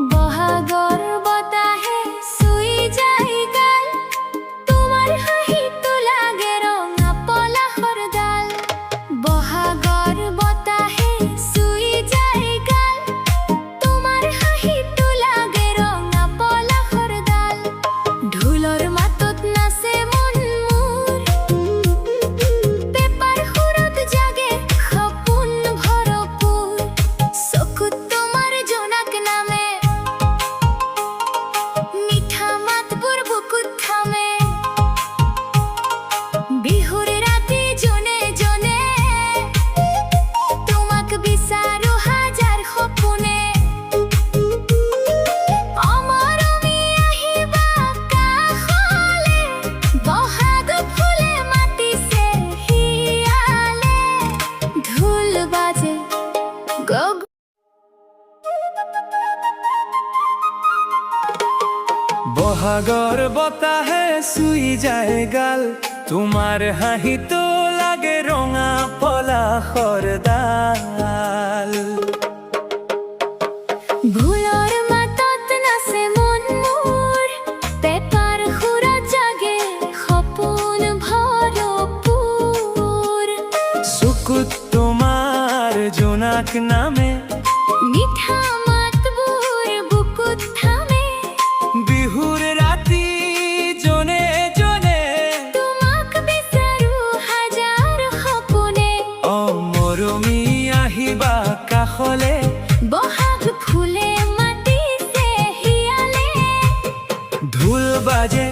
বহাগৰ বতাহে চুই যায় গাল, তোমাৰ হাঁহিটো লাগে ৰঙা পলাশৰ ডাল। বহাগৰ বতাহে চুই যায় গাল, তোমাৰ হাঁহিটো লাগে ৰঙা পলাশৰ ডাল। ঢোলৰ মাতত নাচে মন মোৰ, পেপাৰ সুৰত জাগে সপোন ভৰপূৰ। চকুত তোমাৰ জোনাক নামে, মিঠা মাতবোৰ বুকুত থামে। বিহুৰ ৰাতি জনে জনে তোমাক বিচাৰো হাজাৰ সপোনে। অমৰমি আহিবা কাষলে, বহাগ ফুলে মাতিছে হিয়ালে। ঢোল বাজে গগ বহাগৰ বতাহে চুই যায় গাল, তোমাৰ হাঁহিটো লাগে ৰঙা পলাশৰ ডাল। ভুলৰ মাতত নাচে মন মোৰ, পেপাৰ সুৰত জাগে সপোন ভৰপূৰ। চকুত তোমাৰ জোনাক নামে, মিঠা মাতবোৰ বুকুত থামে। বিহুৰ ৰাতি জনে জনে তোমাক বিচাৰো হাজাৰ সপোনে। অমৰমি আহিবা কাষলে, বহাগ ফুলে মাতিছে হিয়ালে। ঢোল বাজে